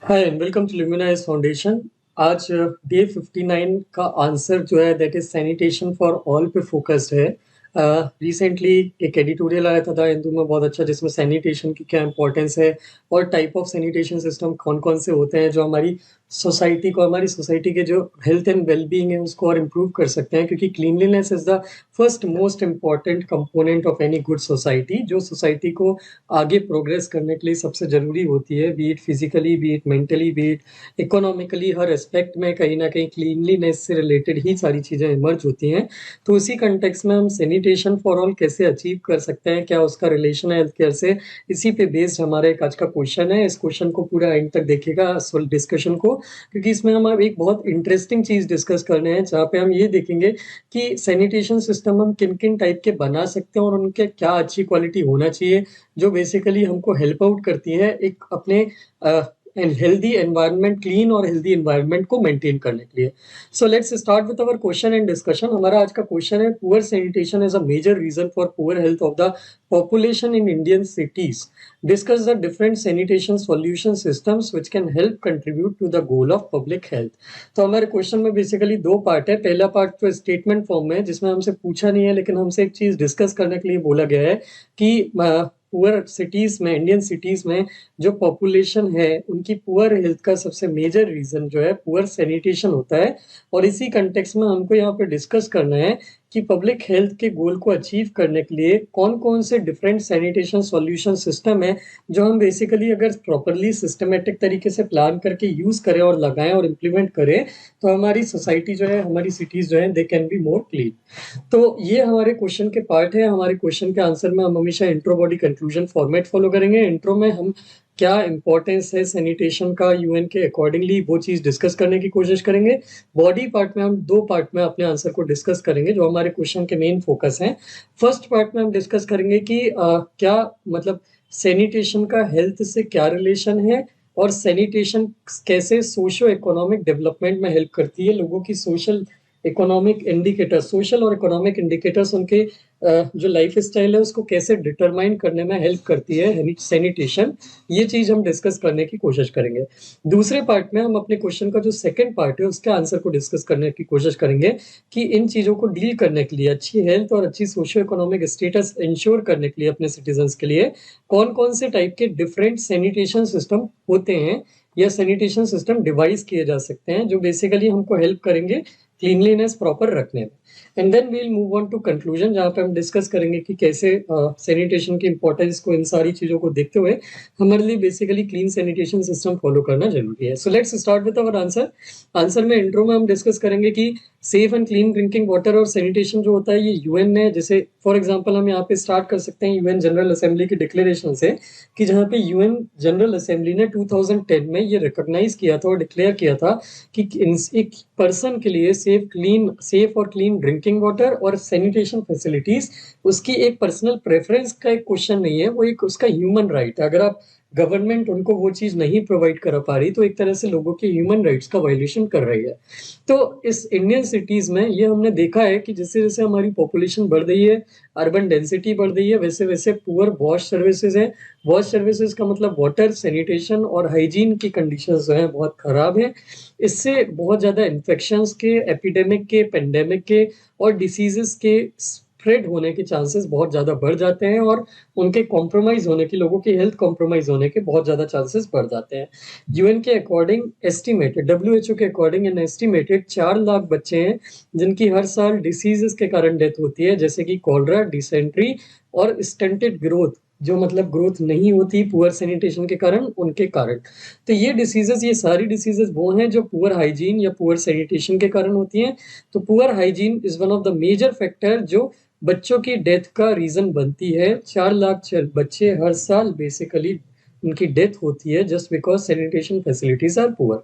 Hi and welcome to Luminize Foundation. आज day 59 का answer जो है that is sanitation for all पे फोकस्ड है। रिसेंटली एक एडिटोरियल आया था हिंदू में बहुत अच्छा, जिसमें सैनिटेशन की क्या इंपॉर्टेंस है और टाइप ऑफ सैनिटेशन सिस्टम कौन कौन से होते हैं जो हमारी सोसाइटी के जो हेल्थ एंड वेलबींग है उसको और इम्प्रूव कर सकते हैं, क्योंकि cleanliness is the first most important component of any good society, जो सोसाइटी को आगे प्रोग्रेस करने के लिए सबसे ज़रूरी होती है, B it physically, B it mentally, B it economically. Her aspect में कहीं ना कहीं क्लीनलीनेस से रिलेटेड ही सारी चीज़ें इमर्ज होती हैं। तो उसी कंटेक्स में हम सैनिटेशन फॉर ऑल कैसे अचीव कर सकते हैं, क्या उसका रिलेशन है हेल्थ केयर से, इसी पे बेस्ड हमारा एक आज का क्वेश्चन है। इस क्वेश्चन को पूरा एंड तक देखिएगा डिस्कशन को, क्योंकि इसमें हम अब एक बहुत इंटरेस्टिंग चीज़ डिस्कस करने हैं, जहाँ पे हम ये देखेंगे कि सैनिटेशन सिस्टम हम किन किन टाइप के बना सकते हैं और उनके क्या अच्छी क्वालिटी होना चाहिए, जो बेसिकली हमको हेल्प आउट करती है एक अपने हेल्दी एनवायरनमेंट, क्लीन और हेल्दी एनवायरनमेंट को मेंटेन करने के लिए। So let's start with our question and discussion. हमारा आज का क्वेश्चन है, poor sanitation is a major reason for poor health of the population in Indian cities. Discuss the different sanitation solution systems which can help contribute to the goal of public health. तो हमारे question में basically दो part है। पहला part तो statement form में है, जिसमें हमसे पूछा नहीं है लेकिन हमसे एक चीज डिस्कस करने के लिए बोला गया है कि पुअर सिटीज में, इंडियन सिटीज में जो पॉपुलेशन है उनकी पुअर हेल्थ का सबसे मेजर रीजन जो है पुअर सैनिटेशन होता है। और इसी कंटेक्स्ट में हमको यहाँ पे डिस्कस करना है कि पब्लिक हेल्थ के गोल को अचीव करने के लिए कौन कौन से डिफरेंट सैनिटेशन सॉल्यूशन सिस्टम है जो हम बेसिकली अगर प्रॉपरली सिस्टमेटिक तरीके से प्लान करके यूज करें और लगाएं और इम्प्लीमेंट करें, तो हमारी सोसाइटी जो है, हमारी सिटीज जो है, they can be more clean. तो ये हमारे क्वेश्चन के पार्ट है। हमारे क्वेश्चन के आंसर में हम हमेशा intro body conclusion format follow करेंगे। इंट्रो में हम क्या इंपॉर्टेंस है सैनिटेशन का यूएन के अकॉर्डिंगली, वो चीज डिस्कस करने की कोशिश करेंगे। बॉडी पार्ट में हम दो पार्ट में अपने आंसर को डिस्कस करेंगे जो हमारे क्वेश्चन के मेन फोकस हैं। फर्स्ट पार्ट में हम डिस्कस करेंगे कि क्या मतलब सैनिटेशन का हेल्थ से क्या रिलेशन है, और सैनिटेशन कैसे सोशो इकोनॉमिक डेवलपमेंट में हेल्प करती है, लोगों की सोशल इकोनॉमिक इंडिकेटर्स, सोशल और इकोनॉमिक इंडिकेटर्स उनके जो लाइफ स्टाइल है उसको कैसे डिटरमाइन करने में हेल्प करती है सैनिटेशन। ये चीज हम डिस्कस करने की कोशिश करेंगे। दूसरे पार्ट में हम अपने क्वेश्चन का जो सेकंड पार्ट है उसके आंसर को डिस्कस करने की कोशिश करेंगे कि इन चीजों को डील करने के लिए, अच्छी हेल्थ और अच्छी सोशियो इकोनॉमिक स्टेटस इंश्योर करने के लिए अपने सिटीजन्स के लिए कौन कौन से टाइप के डिफरेंट सैनिटेशन सिस्टम होते हैं या सैनिटेशन सिस्टम डिवाइस किए जा सकते हैं जो बेसिकली हमको हेल्प करेंगे क्लीनलीनेस प्रॉपर रखने में। And then we'll move on to conclusion, जहाँ पे हम डिस्कस करेंगे कि कैसे सैनिटेशन की इंपॉर्टेंस को, इन सारी चीजों को देखते हुए हमारे लिए basically clean sanitation system follow करना जरूरी है। सो let's start with our answer. Answer में इंट्रो में हम डिस्कस करेंगे कि safe and clean drinking water और सैनिटेशन जो होता है ये यूएन ने, जैसे फॉर एग्जांपल हम यहाँ पे स्टार्ट कर सकते हैं यूएन जनरल असेंबली की डिक्लेरेशन से, कि जहाँ पे यूएन जनरल असेंबली ने 2010 में ये रिकॉग्नाइज किया था और डिक्लेयर किया था कि एक पर्सन के लिए सेफ और क्लीन ड्रिंकिंग वाटर और सैनिटेशन फैसिलिटीज उसकी एक पर्सनल प्रेफरेंस का एक क्वेश्चन नहीं है, वो एक उसका ह्यूमन राइट है। अगर आप गवर्नमेंट उनको वो चीज नहीं प्रोवाइड करा पा रही तो एक तरह से लोगों के ह्यूमन राइट्स का वायलेशन कर रही है। तो इस इंडियन सिटीज में ये हमने देखा है कि जैसे जैसे हमारी पॉपुलेशन बढ़ रही है, अर्बन डेंसिटी बढ़ रही है, वैसे वैसे पुअर वॉश सर्विसेज है। वॉश सर्विसेज का मतलब वाटर, सैनिटेशन और हाइजीन की कंडीशंस जो हैं बहुत खराब हैं। इससे बहुत ज़्यादा इन्फेक्शंस के, एपिडेमिक के, पेंडेमिक के और डिसीजेस के स्प्रेड होने के चांसेस बहुत ज़्यादा बढ़ जाते हैं, और उनके कॉम्प्रोमाइज होने की, लोगों की हेल्थ कॉम्प्रोमाइज होने के बहुत ज़्यादा चांसेस बढ़ जाते हैं। यूएन के अकॉर्डिंग एस्टिमेटेड, डब्ल्यूएचओ के अकॉर्डिंग एन एस्टिमेटेड 4 लाख बच्चे हैं जिनकी हर साल डिसीजेस के कारण डेथ होती है, जैसे कि कॉलरा, डिसेंट्री और स्टंटेड ग्रोथ, जो मतलब ग्रोथ नहीं होती पुअर सैनिटेशन के कारण, उनके कारण। तो ये डिसीजेस, ये सारी डिसीजेस वो हैं जो पुअर हाइजीन या पुअर सैनिटेशन के कारण होती हैं। तो poor hygiene is one of the major factor जो बच्चों की डेथ का रीजन बनती है। 4 लाख बच्चे हर साल बेसिकली उनकी डेथ होती है just because sanitation facilities are poor.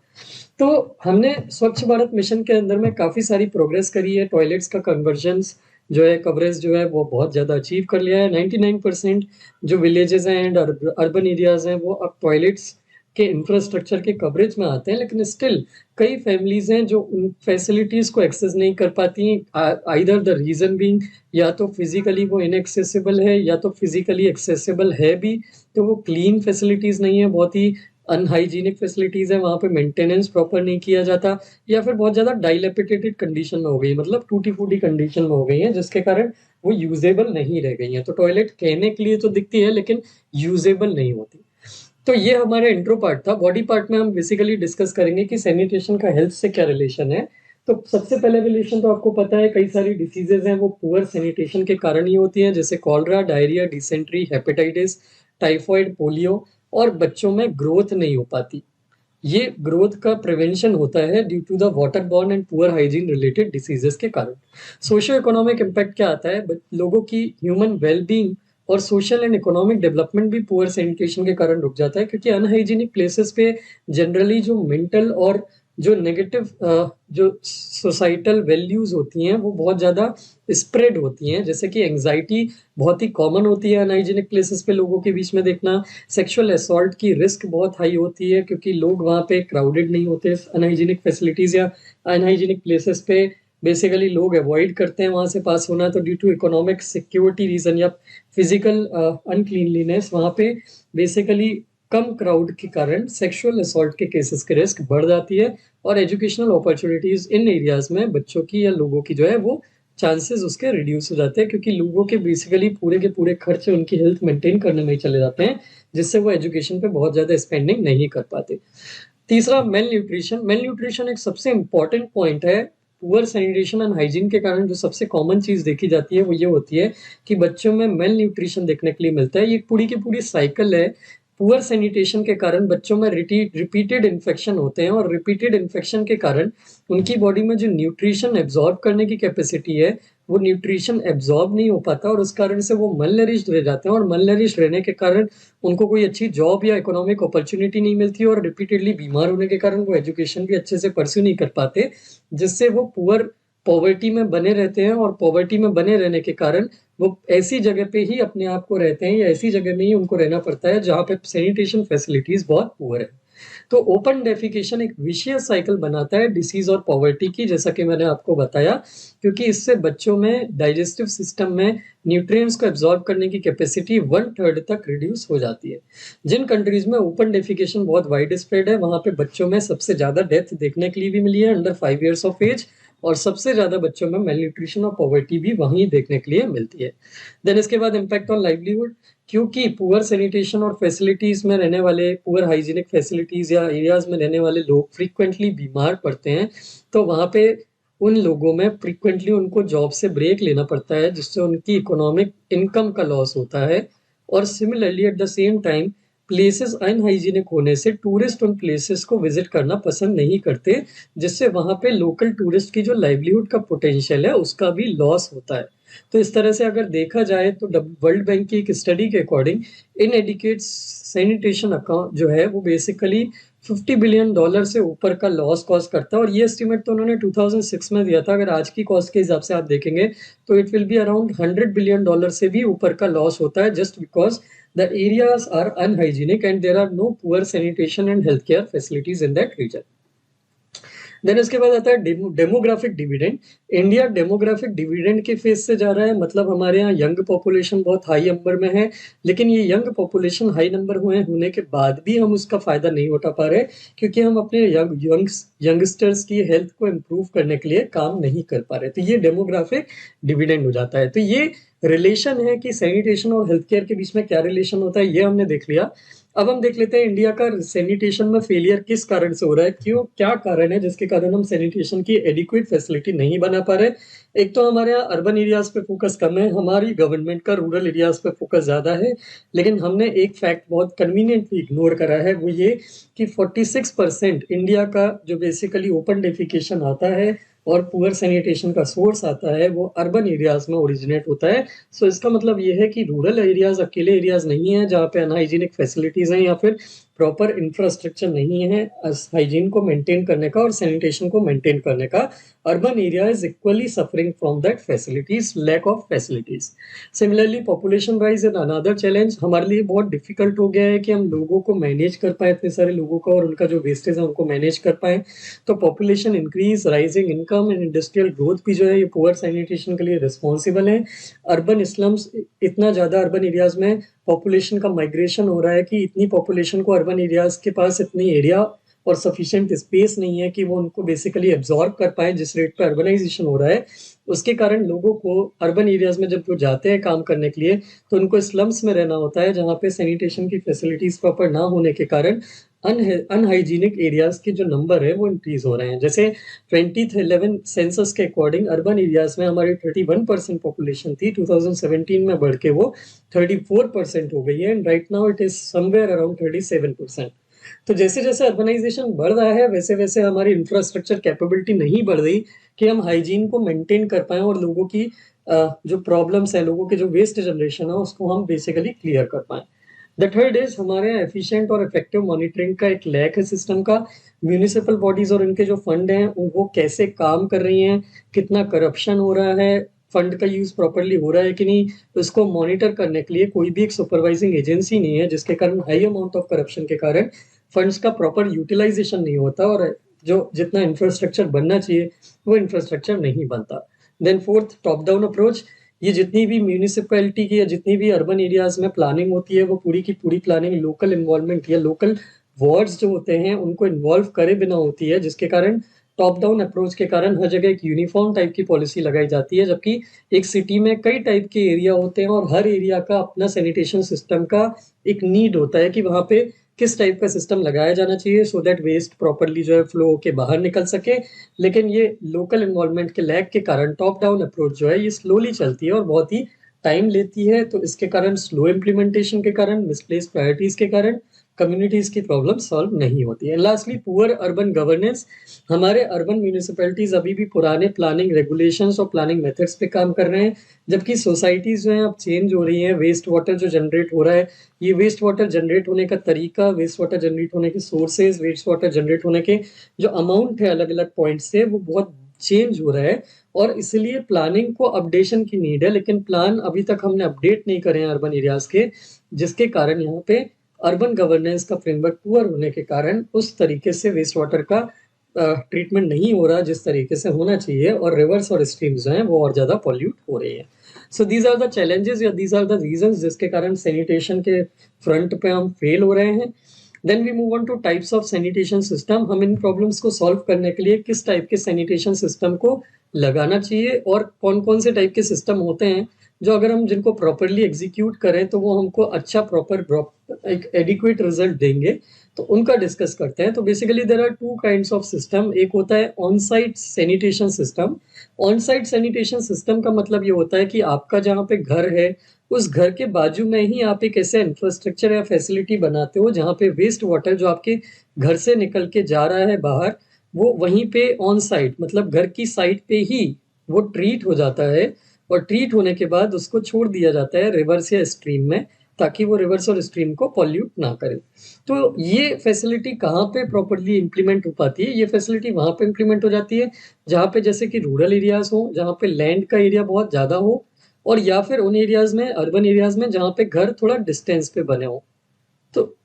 तो हमने स्वच्छ भारत मिशन के अंदर में काफी सारी प्रोग्रेस करी है। टॉयलेट्स का कन्वर्जन्स जो है, कवरेज जो है वो बहुत ज़्यादा अचीव कर लिया है। 99% जो विलेजेस हैं एंड अर्बन एरियाज हैं वो अब टॉयलेट्स के इंफ्रास्ट्रक्चर के कवरेज में आते हैं, लेकिन स्टिल कई फैमिलीज हैं जो उन फैसिलिटीज़ को एक्सेस नहीं कर पाती। आइदर द रीज़न बीइंग, या तो फिजिकली वो इनएक्सेसिबल है या तो फिजिकली एक्सेसिबल है भी तो वो क्लीन फैसिलिटीज़ नहीं है, बहुत ही अनहाइजीनिक फैसिलिटीज़ हैं, वहाँ पे मेंटेनेंस प्रॉपर नहीं किया जाता, या फिर बहुत ज़्यादा डाइलेपिटेटेड कंडीशन में हो गई, मतलब टूटी-फूटी कंडीशन में हो गई हैं, जिसके कारण वो यूज़ेबल नहीं रह गई हैं। तो टॉयलेट कहने के लिए तो दिखती है, लेकिन यूज़ेबल नहीं होती। तो ये हमारा इंट्रो पार्ट था। बॉडी पार्ट में हम बेसिकली डिस्कस करेंगे कि सैनिटेशन का हेल्थ से क्या रिलेशन है। तो सबसे पहले रिलेशन तो आपको पता है, कई सारी डिसीजेज हैं वो पुअर सैनिटेशन के कारण ही होती हैं, जैसे cholera, diarrhoea, dysentery, hepatitis, typhoid, polio, और बच्चों में ग्रोथ नहीं हो पाती। ये ग्रोथ का प्रिवेंशन होता है due to the water borne and poor hygiene related diseases के कारण। सोशियो इकोनॉमिक इम्पैक्ट क्या आता है, लोगों की ह्यूमन वेलबींग और सोशल एंड इकोनॉमिक डेवलपमेंट भी पुअर सैनिटेशन के कारण रुक जाता है, क्योंकि अनहाइजीनिक प्लेसेस पे जनरली जो मेंटल और जो नेगेटिव जो सोसाइटल वैल्यूज होती हैं वो बहुत ज़्यादा स्प्रेड होती हैं, जैसे कि एंग्जाइटी बहुत ही कॉमन होती है अनहाइजीनिक प्लेसेस पे लोगों के बीच में देखना। सेक्सुअल असॉल्ट की रिस्क बहुत हाई होती है, क्योंकि लोग वहाँ पे क्राउडेड नहीं होते अनहाइजीनिक फैसिलिटीज़ या अनहाइजीनिक प्लेसेस पे। बेसिकली लोग अवॉइड करते हैं वहाँ से पास होना, तो due to economic security reason या फिजिकल अनक्लीनलीनेस, वहाँ पे बेसिकली कम क्राउड के कारण सेक्सुअल असॉल्ट के केसेस की रिस्क बढ़ जाती है, और एजुकेशनल अपॉर्चुनिटीज इन एरियाज में बच्चों की या लोगों की जो है वो चांसेस उसके रिड्यूस हो जाते हैं, क्योंकि लोगों के बेसिकली पूरे के पूरे खर्चे उनकी हेल्थ मेंटेन करने में ही चले जाते हैं, जिससे वो एजुकेशन पे बहुत ज़्यादा स्पेंडिंग नहीं कर पाते। तीसरा, मेल न्यूट्रिशन। मेल न्यूट्रिशन एक सबसे इंपॉर्टेंट पॉइंट है। पुअर सैनिटेशन एंड हाइजीन के कारण जो सबसे कॉमन चीज़ देखी जाती है वो ये होती है कि बच्चों में मेल न्यूट्रिशन देखने के लिए मिलता है। ये पूरी की पूरी साइकिल है। पुअर सैनिटेशन के कारण बच्चों में रिपीटेड इन्फेक्शन होते हैं, और रिपीटेड इन्फेक्शन के कारण उनकी बॉडी में जो न्यूट्रिशन एब्जॉर्ब करने की कैपेसिटी है वो न्यूट्रिशन एब्जॉर्ब नहीं हो पाता, और उस कारण से वो मलनरिश्ड रह जाते हैं, और मलनरिश्ड रहने के कारण उनको कोई अच्छी जॉब या इकोनॉमिक अपॉर्चुनिटी नहीं मिलती, और रिपीटेडली बीमार होने के कारण वो एजुकेशन भी अच्छे से परस्यू नहीं कर पाते, जिससे वो पुअर पॉवर्टी में बने रहते हैं, और पॉवर्टी में बने रहने के कारण वो ऐसी जगह पे ही अपने आप को रहते हैं, या ऐसी जगह में ही उनको रहना पड़ता है जहाँ पे सैनिटेशन फैसिलिटीज बहुत पुअर है। तो ओपन डेफिकेशन एक विशियस साइकिल बनाता है डिसीज और पॉवर्टी की, जैसा कि मैंने आपको बताया, क्योंकि इससे बच्चों में डाइजेस्टिव सिस्टम में न्यूट्रिएंट्स को एब्जॉर्ब करने की कैपेसिटी 1/3 तक रिड्यूस हो जाती है। जिन कंट्रीज में ओपन डेफिकेशन बहुत वाइड स्प्रेड है, वहाँ पे बच्चों में सबसे ज़्यादा डेथ देखने के लिए भी मिली है अंडर 5 ईयर्स ऑफ एज, और सबसे ज़्यादा बच्चों में मेल न्यूट्रिशन और पॉवर्टी भी वहीं देखने के लिए मिलती है। देन इसके बाद इम्पैक्ट ऑन लाइवलीहुड, क्योंकि पुअर सैनिटेशन और फैसिलिटीज में रहने वाले, पुअर हाइजीनिक फैसिलिटीज या एरियाज में रहने वाले लोग फ्रीक्वेंटली बीमार पड़ते हैं, तो वहाँ पे उन लोगों में फ्रीक्वेंटली उनको जॉब से ब्रेक लेना पड़ता है, जिससे उनकी इकोनॉमिक इनकम का लॉस होता है। और similarly at the same time places unhygienic होने से टूरिस्ट उन प्लेसेस को विजिट करना पसंद नहीं करते, जिससे वहाँ पे लोकल टूरिस्ट की जो लाइवलीहुड का पोटेंशियल है उसका भी लॉस होता है। तो इस तरह से अगर देखा जाए तो वर्ल्ड बैंक की एक स्टडी के अकॉर्डिंग इन एडिकेट सैनिटेशन अकाउंट जो है वो बेसिकली $50 बिलियन से ऊपर का लॉस कॉज करता है, और ये एस्टिमेट तो उन्होंने 2006 में दिया था। अगर आज की कॉस्ट के हिसाब से आप देखेंगे तो it will be around $100 billion से भी ऊपर का लॉस होता है, just because the areas are unhygienic and there are no poor sanitation and health care facilities in that region. Then इसके बाद आता है demographic dividend. India demographic dividend के फेज से जा रहा है, मतलब हमारे यहाँ यंग पॉपुलेशन बहुत हाई नंबर में है, लेकिन ये यंग पॉपुलेशन हाई नंबर होने के बाद भी हम उसका फायदा नहीं उठा पा रहे, क्योंकि हम अपने यंगस्टर्स की हेल्थ को इम्प्रूव करने के लिए काम नहीं कर पा रहे। तो ये डेमोग्राफिक डिविडेंड हो जाता है। तो ये रिलेशन है कि सैनिटेशन और हेल्थ केयर के बीच में क्या रिलेशन होता है, ये हमने देख लिया। अब हम देख लेते हैं इंडिया का सैनिटेशन में फेलियर किस कारण से हो रहा है, क्यों, क्या कारण है जिसके कारण हम सैनिटेशन की एडिक्वेट फैसिलिटी नहीं बना पा रहे। एक तो हमारे यहाँ अर्बन एरियाज पे फोकस कम है, हमारी गवर्नमेंट का रूरल एरियाज पे फोकस ज़्यादा है, लेकिन हमने एक फैक्ट बहुत कन्वीनियंटली इग्नोर करा है, वो ये कि 46% इंडिया का जो बेसिकली ओपन डेफिकेशन आता है और पुअर सैनिटेशन का सोर्स आता है वो अर्बन एरियाज में ओरिजिनेट होता है। सो इसका मतलब ये है कि रूरल एरियाज अकेले एरियाज नहीं है जहाँ पे अनहाइजीनिक फैसिलिटीज हैं या फिर प्रॉपर इंफ्रास्ट्रक्चर नहीं है हाइजीन को मेंटेन करने का और सैनिटेशन को मेंटेन करने का। Urban area is equally suffering from that facilities, lack of facilities. Similarly population rise is another challenge. हमारे लिए बहुत डिफिकल्ट हो गया है कि हम लोगों को मैनेज कर पाए, इतने सारे लोगों का, और उनका जो वेस्टेज है उनको मैनेज कर पाए। तो population increase, rising income and industrial growth भी जो है ये पुअर सैनिटेशन के लिए रिस्पॉन्सिबल है। अर्बन स्लम्स, इतना ज़्यादा अर्बन एरियाज में पॉपुलेशन का माइग्रेशन हो रहा है कि इतनी पॉपुलेशन को अर्बन एरियाज़ के पास इतनी एरिया और सफिशिएंट स्पेस नहीं है कि वो उनको बेसिकली एब्ज़ॉर्ब कर पाएँ जिस रेट पे अर्बनाइज़ेशन हो रहा है। उसके कारण लोगों को अर्बन एरियाज़ में जब वो जाते हैं काम करने के लिए, तो उनको स्लम्स में रहना होता है जहाँ पे सैनिटेशन की फैसिलिटीज़ प्रॉपर ना होने के कारण अनहाइजीनिक एरियाज़ के जो नंबर है वो इंक्रीज़ हो रहे हैं। जैसे 2011 सेंसस के अकॉर्डिंग अर्बन एरियाज़ में हमारी 31% पॉपुलेशन थी, 2017 में बढ़ के वो 34% हो गई है and right now it is somewhere around 37%। तो जैसे-जैसे अर्बनाइज़ेशन बढ़ रहा है, वैसे-वैसे हमारी इंफ्रास्ट्रक्चर कैपेबिलिटी नहीं बढ़ रही कि हम हाइजीन को मेंटेन कर पाएँ और लोगों की जो प्रॉब्लम्स हैं, लोगों के जो वेस्ट जनरेशन है, उसको हम बेसिकली क्लियर कर पाएँ। द थर्ड इज़ हमारे यहाँ एफिशिएंट और इफेक्टिव मॉनिटरिंग का एक लैक है सिस्टम का। म्युनिसिपल बॉडीज़ और उनके जो फंड हैं, वो कैसे काम कर रही हैं, कितना करप्शन हो रहा है, फंड का यूज़ प्रॉपर्ली हो रहा है कि नहीं, उसको मॉनिटर करने के लिए कोई भी एक सुपरवाइजिंग एजेंसी नहीं है, जिसके कारण हाई अमाउंट ऑफ करप्शन के कारण फंड्स का प्रॉपर यूटिलाइज़ेशन नहीं होता और जो जितना इंफ्रास्ट्रक्चर बनना चाहिए, वो इंफ्रास्ट्रक्चर नहीं बनता। Then fourth top down approach, ये जितनी भी म्युनिसिपैलिटी की या जितनी भी अर्बन एरियाज़ में प्लानिंग होती है, वो पूरी की पूरी प्लानिंग लोकल इन्वॉल्वमेंट या लोकल वार्ड्स जो होते हैं, उनको इन्वॉल्व करे बिना होती है, जिसके कारण टॉप डाउन अप्रोच के कारण हर जगह एक यूनिफ़ॉर्म टाइप की पॉलिसी लगाई जाती है, जबकि एक सिटी में कई टाइप के एरिया होते हैं और हर एरिया का अपना सैनिटेशन सिस्टम का एक नीड होता है कि वहाँ पे किस टाइप का सिस्टम लगाया जाना चाहिए सो दैट वेस्ट प्रॉपर्ली जो है फ्लो होके बाहर निकल सके। लेकिन ये लोकल इन्वॉल्वमेंट के लैक के कारण टॉप डाउन अप्रोच जो है ये स्लोली चलती है और बहुत ही टाइम लेती है। तो इसके कारण स्लो इम्प्लीमेंटेशन के कारण, मिसप्लेस्ड प्रायोरिटीज़ के कारण कम्युनिटीज़ की प्रॉब्लम सॉल्व नहीं होती है। लास्टली पुअर अर्बन गवर्नेंस, हमारे अर्बन म्युनिसिपैलिटीज़ अभी भी पुराने प्लानिंग रेगुलेशंस और प्लानिंग मेथड्स पे काम कर रहे हैं, जबकि सोसाइटीज़ जो हैं अब चेंज हो रही हैं। वेस्ट वाटर जो जनरेट हो रहा है, ये वेस्ट वाटर जनरेट होने का तरीका, वेस्ट वाटर जनरेट होने के सोर्सेज़, वेस्ट वाटर जनरेट होने के जो अमाउंट है अलग-अलग पॉइंट से, वो बहुत चेंज हो रहा है और इसलिए प्लानिंग को अपडेशन की नीड है, लेकिन प्लान अभी तक हमने अपडेट नहीं करे हैं अर्बन एरियाज़ के, जिसके कारण यहाँ पे अर्बन गवर्नेंस का फ्रेमवर्क पुअर होने के कारण उस तरीके से वेस्ट वाटर का ट्रीटमेंट नहीं हो रहा जिस तरीके से होना चाहिए और रिवर्स और स्ट्रीम्स जो हैं वो और ज़्यादा पॉल्यूट हो रही हैं। सो दीज़ आर द चैलेंजेस या दीज़ आर द रीजंस जिसके कारण सैनिटेशन के फ्रंट पे हम फेल हो रहे हैं। Then we move on to types of sanitation system. हम इन प्रॉब्लम्स को सॉल्व करने के लिए किस टाइप के सैनिटेशन सिस्टम को लगाना चाहिए और कौन-कौन से टाइप के सिस्टम होते हैं जो अगर हम जिनको प्रॉपर्ली एग्जीक्यूट करें तो वो हमको अच्छा एक एडिक्वेट रिजल्ट देंगे। तो उनका डिस्कस करते हैं। तो basically there are two kinds of system. एक होता है on site sanitation system. On site sanitation system का मतलब ये होता है कि आपका जहाँ पे घर है, उस घर के बाजू में ही आप एक ऐसा इंफ्रास्ट्रक्चर या फैसिलिटी बनाते हो जहाँ पे वेस्ट वाटर जो आपके घर से निकल के जा रहा है बाहर, वो वहीं पे ऑन साइट मतलब घर की साइट पे ही वो ट्रीट हो जाता है और ट्रीट होने के बाद उसको छोड़ दिया जाता है रिवर्स या स्ट्रीम में, ताकि वो रिवर्स और स्ट्रीम को पॉल्यूट ना करे। तो ये फैसिलिटी कहाँ पे प्रॉपर्ली इम्प्लीमेंट हो पाती है? ये फैसिलिटी वहाँ पे इम्प्लीमेंट हो जाती है जहाँ पे जैसे कि रूरल एरियाज़ हो, जहाँ पे लैंड का एरिया बहुत ज़्यादा हो और या फिर उन एरियाज़ में अर्बन एरियाज़ में जहाँ पे घर थोड़ा डिस्टेंस पे बने हों। तो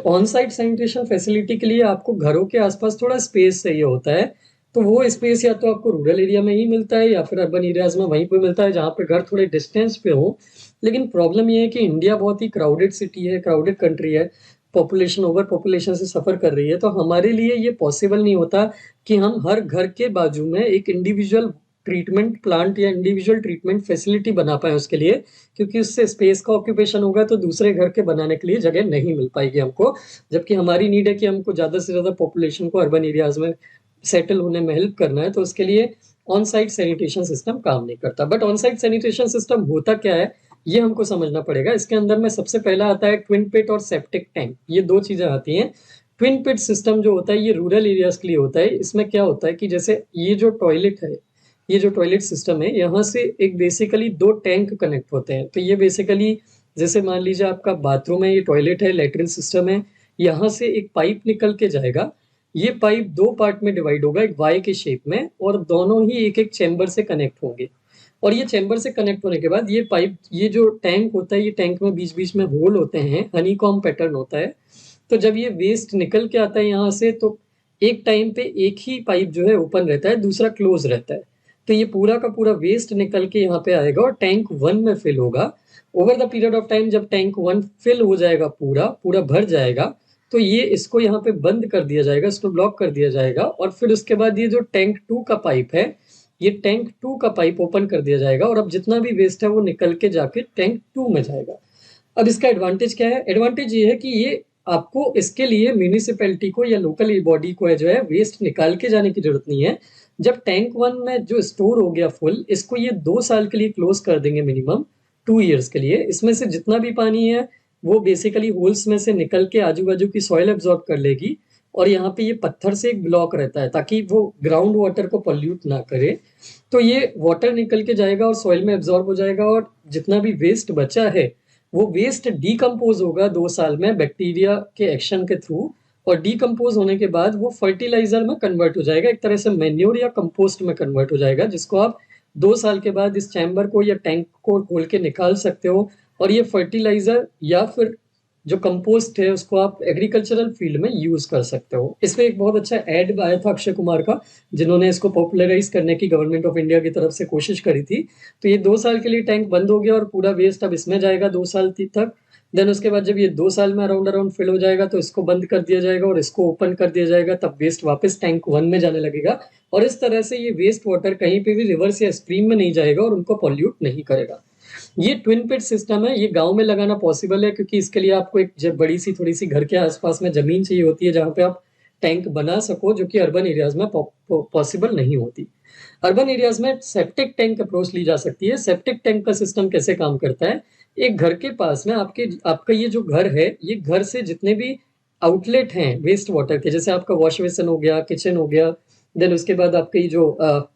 ऑन साइट सैनिटेशन फैसिलिटी के लिए आपको घरों के आसपास थोड़ा स्पेस चाहिए होता है। तो वो स्पेस या तो आपको रूरल एरिया में ही मिलता है या फिर अर्बन एरियाज़ में वहीं पे मिलता है जहाँ पे घर थोड़े डिस्टेंस पे हो। लेकिन प्रॉब्लम ये है कि इंडिया बहुत ही क्राउडेड सिटी है, क्राउडेड कंट्री है, पॉपुलेशन ओवर पॉपुलेशन से सफ़र कर रही है। तो हमारे लिए ये पॉसिबल नहीं होता कि हम हर घर के बाजू में एक इंडिविजुअल ट्रीटमेंट प्लांट या इंडिविजुअल ट्रीटमेंट फैसिलिटी बना पाएँ उसके लिए, क्योंकि उससे स्पेस का ऑक्यूपेशन होगा तो दूसरे घर के बनाने के लिए जगह नहीं मिल पाएगी हमको। जबकि हमारी नीड है कि हमको ज़्यादा से ज़्यादा पॉपुलेशन को अर्बन एरियाज़ में सेटल होने में हेल्प करना है, तो उसके लिए ऑन साइट सैनिटेशन सिस्टम काम नहीं करता। But on site sanitation system होता क्या है, ये हमको समझना पड़ेगा। इसके अंदर में सबसे पहला आता है ट्विन पिट और सेप्टिक टैंक, ये 2 चीज़ें आती हैं। ट्विन पिट सिस्टम जो होता है ये रूरल एरियाज़ के लिए होता है। इसमें क्या होता है कि जैसे ये जो टॉयलेट है, ये जो टॉयलेट सिस्टम है, यहाँ से एक बेसिकली 2 टैंक कनेक्ट होते हैं। तो ये बेसिकली जैसे मान लीजिए आपका बाथरूम है, ये टॉयलेट है, लैट्रिन सिस्टम है, यहाँ से एक पाइप निकल के जाएगा। ये पाइप 2 पार्ट में डिवाइड होगा, एक वाई के शेप में और दोनों ही एक-एक चैम्बर से कनेक्ट होंगे। और ये चैम्बर से कनेक्ट होने के बाद ये पाइप, ये जो टैंक होता है, ये टैंक में बीच-बीच में होल होते हैं, हनीकॉम्ब पैटर्न होता है। तो जब ये वेस्ट निकल के आता है यहाँ से तो एक टाइम पे एक ही पाइप जो है ओपन रहता है, दूसरा क्लोज़ रहता है। तो ये पूरा का पूरा वेस्ट निकल के यहाँ पे आएगा और टैंक 1 में फिल होगा। Over the period of time जब टैंक 1 फिल हो जाएगा, पूरा पूरा भर जाएगा, तो ये इसको यहाँ पे बंद कर दिया जाएगा, इसको ब्लॉक कर दिया जाएगा। और फिर उसके बाद ये जो टैंक 2 का पाइप है, ये टैंक 2 का पाइप ओपन कर दिया जाएगा और अब जितना भी वेस्ट है वो निकल के जाके टैंक 2 में जाएगा। अब इसका एडवांटेज क्या है? एडवांटेज ये है कि ये आपको इसके लिए म्यूनिसिपैलिटी को या लोकल बॉडी को है जो है वेस्ट निकाल के जाने की जरूरत नहीं है। जब टैंक 1 में जो स्टोर हो गया फुल, इसको ये 2 साल के लिए क्लोज कर देंगे, मिनिमम 2 ईयर्स के लिए। इसमें से जितना भी पानी है वो बेसिकली होल्स में से निकल के आजू बाजू की सॉइल एब्जॉर्ब कर लेगी और यहाँ पे ये पत्थर से एक ब्लॉक रहता है ताकि वो ग्राउंड वाटर को पॉल्यूट ना करे। तो ये वाटर निकल के जाएगा और सॉइल में एब्जॉर्ब हो जाएगा और जितना भी वेस्ट बचा है वो वेस्ट डीकम्पोज होगा 2 साल में बैक्टीरिया के एक्शन के थ्रू, और डीकम्पोज होने के बाद वो फर्टिलाइजर में कन्वर्ट हो जाएगा, एक तरह से मैन्योर या कंपोस्ट में कन्वर्ट हो जाएगा, जिसको आप 2 साल के बाद इस चैम्बर को या टैंक को खोल के निकाल सकते हो। और ये फर्टिलाइजर या फिर जो कंपोस्ट है उसको आप एग्रीकल्चरल फील्ड में यूज कर सकते हो। इसमें एक बहुत अच्छा एड आया था अक्षय कुमार का, जिन्होंने इसको पॉपुलराइज करने की गवर्नमेंट ऑफ इंडिया की तरफ से कोशिश करी थी। तो ये 2 साल के लिए टैंक बंद हो गया और पूरा वेस्ट अब इसमें जाएगा 2 साल तक। देन उसके बाद जब ये 2 साल में अराउंड फिल हो जाएगा तो इसको बंद कर दिया जाएगा और इसको ओपन कर दिया जाएगा, तब वेस्ट वापस टैंक 1 में जाने लगेगा। और इस तरह से ये वेस्ट वाटर कहीं पे भी रिवर्स या स्ट्रीम में नहीं जाएगा और उनको पॉल्यूट नहीं करेगा। ये ट्विन पिट सिस्टम है, ये गांव में लगाना पॉसिबल है क्योंकि इसके लिए आपको एक जब बड़ी सी थोड़ी सी घर के आसपास में जमीन चाहिए होती है जहां पे आप टैंक बना सको, जो कि अर्बन एरियाज में पॉसिबल नहीं होती। अर्बन एरियाज में सेप्टिक टैंक अप्रोच ली जा सकती है। सेप्टिक टैंक का सिस्टम कैसे काम करता है? एक घर के पास में आपका ये जो घर है, ये घर से जितने भी आउटलेट हैं वेस्ट वाटर के, जैसे आपका वॉश बेसिन हो गया, किचन हो गया, देन उसके बाद आपके ये जो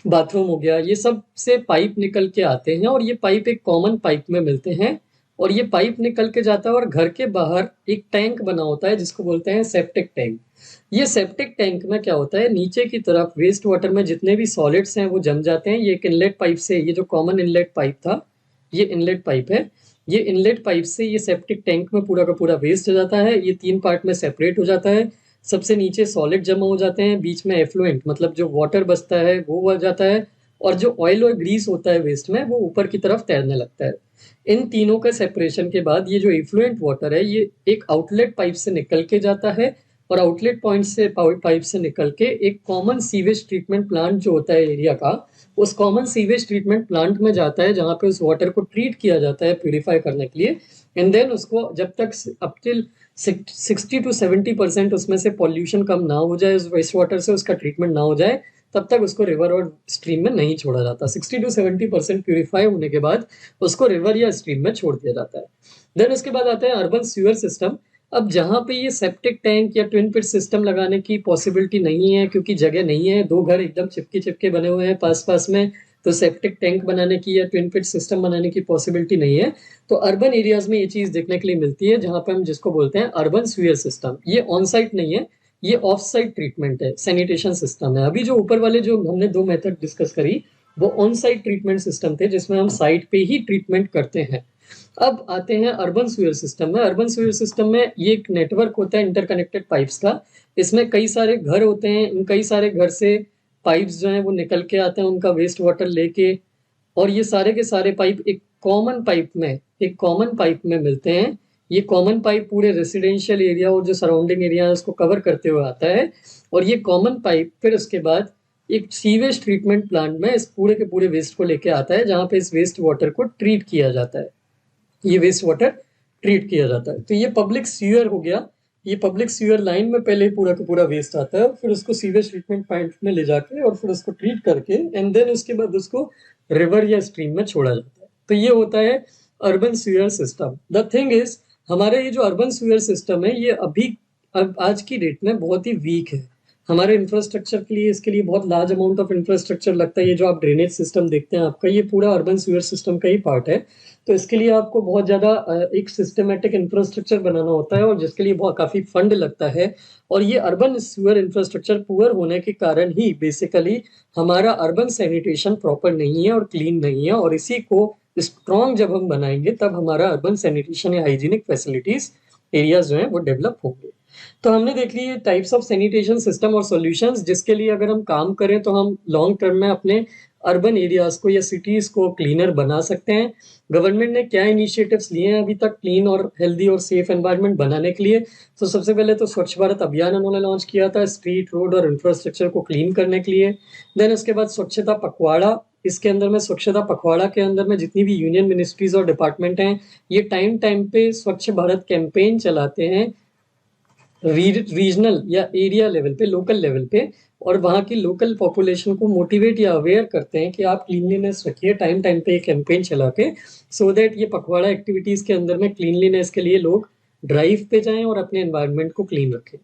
बाथरूम हो गया, ये सब से पाइप निकल के आते हैं और ये पाइप एक कॉमन पाइप में मिलते हैं और ये पाइप निकल के जाता है और घर के बाहर एक टैंक बना होता है जिसको बोलते हैं सेप्टिक टैंक। ये सेप्टिक टैंक में क्या होता है, नीचे की तरफ वेस्ट वाटर में जितने भी सॉलिड्स हैं वो जम जाते हैं। ये एक इनलेट पाइप से, ये जो कॉमन इनलेट पाइप था, ये इनलेट पाइप है, ये इनलेट पाइप से ये सेप्टिक टैंक में पूरा का पूरा वेस्ट जाता है। ये 3 पार्ट में सेपरेट हो जाता है। सबसे नीचे सॉलिड जमा हो जाते हैं, बीच में एफ्लुएंट मतलब जो वाटर बचता है वो हो जाता है, और जो ऑयल और ग्रीस होता है वेस्ट में वो ऊपर की तरफ तैरने लगता है। इन तीनों का सेपरेशन के बाद ये जो इफ्लुएंट वाटर है ये एक आउटलेट पाइप से निकल के जाता है और आउटलेट पॉइंट से पाइप से निकल के एक कॉमन सीवेज ट्रीटमेंट प्लांट जो होता है एरिया का, उस कॉमन सीवेज ट्रीटमेंट प्लांट में जाता है जहाँ पे उस वाटर को ट्रीट किया जाता है प्यूरिफाई करने के लिए। एंड देन उसको जब तक अप टिल 60 to 70% उसमें से पॉल्यूशन कम ना हो जाए, उस वेस्ट वाटर से उसका ट्रीटमेंट ना हो जाए, तब तक उसको रिवर और स्ट्रीम में नहीं छोड़ा जाता। 60 to 70% प्यूरिफाई होने के बाद उसको रिवर या स्ट्रीम में छोड़ दिया जाता है। देन उसके बाद आता है अर्बन सीवर सिस्टम। अब जहाँ पे ये सेप्टिक टैंक या ट्विन पिट सिस्टम लगाने की पॉसिबिलिटी नहीं है क्योंकि जगह नहीं है, 2 घर एकदम चिपके चिपके बने हुए हैं पास पास में, तो सेप्टिक टैंक बनाने की या ट्विन पिट सिस्टम बनाने की पॉसिबिलिटी नहीं है। तो अर्बन एरियाज में ये चीज देखने के लिए मिलती है जहां पे हम जिसको बोलते हैं अर्बन सीवर सिस्टम। ये ऑन साइट नहीं है, ये ऑफ साइट ट्रीटमेंट है, सैनिटेशन सिस्टम है। अभी जो ऊपर वाले जो हमने 2 मेथड डिस्कस करी वो ऑन साइट ट्रीटमेंट सिस्टम थे जिसमें हम साइट पे ही ट्रीटमेंट करते हैं। अब आते हैं अर्बन सीवर सिस्टम में। अर्बन सीवर सिस्टम में ये एक नेटवर्क होता है इंटरकनेक्टेड पाइप्स का। इसमें कई सारे घर होते हैं, इन कई सारे घर से पाइप्स जो हैं वो निकल के आते हैं उनका वेस्ट वाटर लेके, और ये सारे के सारे पाइप एक कॉमन पाइप में मिलते हैं। ये कॉमन पाइप पूरे रेसिडेंशियल एरिया और जो सराउंडिंग एरिया है उसको कवर करते हुए आता है, और ये कॉमन पाइप फिर उसके बाद एक सीवेज ट्रीटमेंट प्लांट में इस पूरे के पूरे वेस्ट को लेके आता है जहाँ पे इस वेस्ट वाटर को ट्रीट किया जाता है। ये वेस्ट वाटर ट्रीट किया जाता है। तो ये पब्लिक सीवर हो गया। ये पब्लिक सीवर लाइन में पहले पूरा का पूरा वेस्ट आता है, फिर उसको सीवेज ट्रीटमेंट प्लांट में ले जाके और फिर उसको ट्रीट करके एंड देन उसके बाद उसको रिवर या स्ट्रीम में छोड़ा जाता है। तो ये होता है urban sewer system. The thing is, हमारे ये जो अर्बन सीवर सिस्टम है ये अभी अब आज की डेट में बहुत ही वीक है। हमारे इंफ्रास्ट्रक्चर के लिए, इसके लिए बहुत लार्ज अमाउंट ऑफ इंफ्रास्ट्रक्चर लगता है। ये जो आप ड्रेनेज सिस्टम देखते हैं आपका, ये पूरा अर्बन सीवर सिस्टम का ही पार्ट है। तो इसके लिए आपको बहुत ज़्यादा एक सिस्टमेटिक इंफ्रास्ट्रक्चर बनाना होता है और जिसके लिए बहुत काफ़ी फंड लगता है। और ये अर्बन सीवर इंफ्रास्ट्रक्चर पुअर होने के कारण ही बेसिकली हमारा अर्बन सैनिटेशन प्रॉपर नहीं है और क्लीन नहीं है, और इसी को स्ट्रॉन्ग जब हम बनाएंगे तब हमारा अर्बन सैनिटेशन या हाइजीनिक फैसिलिटीज एरियाज जो हैं वो डेवलप होंगे। तो हमने देख ली टाइप्स ऑफ सैनिटेशन सिस्टम और सॉल्यूशंस जिसके लिए अगर हम काम करें तो हम लॉन्ग टर्म में अपने अर्बन एरियाज को या सिटीज को क्लीनर बना सकते हैं। गवर्नमेंट ने क्या इनिशिएटिव्स लिए हैं अभी तक क्लीन और हेल्दी और सेफ एनवायरनमेंट बनाने के लिए? तो सबसे पहले तो स्वच्छ भारत अभियान उन्होंने लॉन्च किया था स्ट्रीट, रोड और इंफ्रास्ट्रक्चर को क्लीन करने के लिए। देन उसके बाद स्वच्छता पखवाड़ा, इसके अंदर में स्वच्छता पखवाड़ा के अंदर में जितनी भी यूनियन मिनिस्ट्रीज और डिपार्टमेंट हैं, ये टाइम टाइम पे स्वच्छ भारत कैंपेन चलाते हैं रीजनल या एरिया लेवल पे, लोकल लेवल पे, और वहाँ की लोकल पॉपुलेशन को मोटिवेट या अवेयर करते हैं कि आप क्लीनलीनेस रखिए टाइम टाइम पे कैंपेन चला के, सो दैट ये पखवाड़ा एक्टिविटीज के अंदर में क्लीनलीनेस के लिए लोग ड्राइव पे जाएं और अपने एनवायरनमेंट को क्लीन रखें।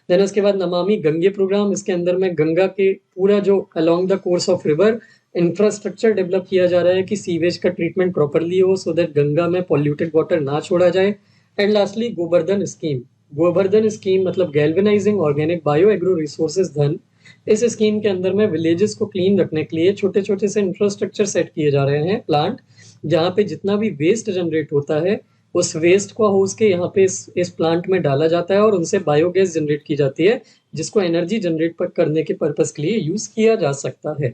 देन उसके बाद नमामि गंगे प्रोग्राम, इसके अंदर में गंगा के पूरा जो along the course of river infrastructure develop किया जा रहा है कि सीवेज का ट्रीटमेंट प्रॉपरली हो सो दैट गंगा में पॉल्यूटेड वाटर ना छोड़ा जाए। And lastly Govardhan scheme, Govardhan scheme मतलब galvanizing organic bio agro resources धन। इस स्कीम के अंदर में विलेजेस को क्लीन रखने के लिए छोटे छोटे से इंफ्रास्ट्रक्चर सेट किए जा रहे हैं प्लांट, जहाँ पे जितना भी वेस्ट जनरेट होता है उस वेस्ट को हाउस के यहाँ पे इस प्लांट में डाला जाता है और उनसे बायोगैस जनरेट की जाती है जिसको एनर्जी जनरेट करने के पर्पज के लिए यूज किया जा सकता है।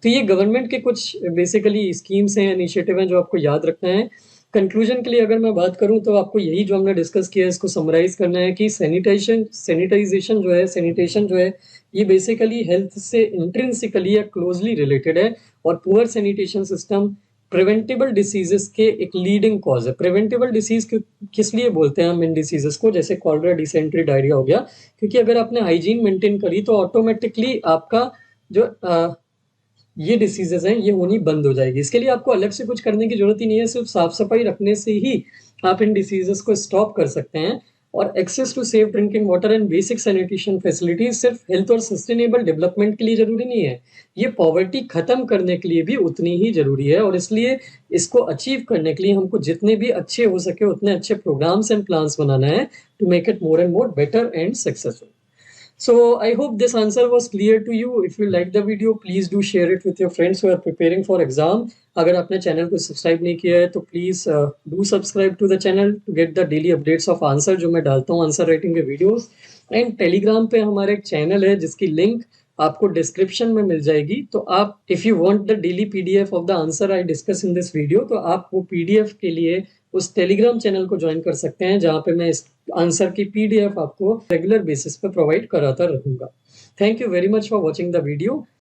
तो ये गवर्नमेंट के कुछ बेसिकली स्कीम्स हैं, इनिशिएटिव हैं जो आपको याद रखना है। कंक्लूजन के लिए अगर मैं बात करूं तो आपको यही जो हमने डिस्कस किया है इसको समराइज करना है कि सैनिटाइजेशन जो है, सैनिटेशन जो है, ये बेसिकली हेल्थ से इंट्रिंसिकली या क्लोजली रिलेटेड है। और poor sanitation system preventable diseases के एक लीडिंग कॉज है। प्रिवेंटेबल डिसीज किस लिए बोलते हैं हम इन डिसीजेस को, जैसे कॉलरा, डिसेंट्री, डायरिया हो गया, क्योंकि अगर आपने हाइजीन मेंटेन करी तो ऑटोमेटिकली आपका जो ये डिसीजेज हैं ये होनी बंद हो जाएगी। इसके लिए आपको अलग से कुछ करने की जरूरत ही नहीं है, सिर्फ साफ सफाई रखने से ही आप इन डिसीजेस को स्टॉप कर सकते हैं। और access to safe drinking water and basic sanitation facilities सिर्फ हेल्थ और सस्टेनेबल डेवलपमेंट के लिए जरूरी नहीं है, ये पॉवर्टी खत्म करने के लिए भी उतनी ही जरूरी है। और इसलिए इसको अचीव करने के लिए हमको जितने भी अच्छे हो सके उतने अच्छे प्रोग्राम्स एंड प्लान्स बनाना है to make it more and more better and successful. So I hope this answer was clear to you. If you like the video, please do share it with your friends who are preparing for exam. अगर आपने channel को subscribe नहीं किया है तो please do subscribe to the channel to get the daily updates of answer जो मैं डालता हूँ आंसर राइटिंग के वीडियोस। एंड टेलीग्राम पे हमारा एक चैनल है जिसकी लिंक आपको डिस्क्रिप्शन में मिल जाएगी। तो आप if you want the daily PDF of the answer I discuss in this video तो आप वो पीडीएफ के लिए उस टेलीग्राम चैनल को ज्वाइन कर सकते हैं जहां पे मैं इस आंसर की पीडीएफ आपको रेगुलर बेसिस पे प्रोवाइड कराता रहूंगा। Thank you very much for watching the video.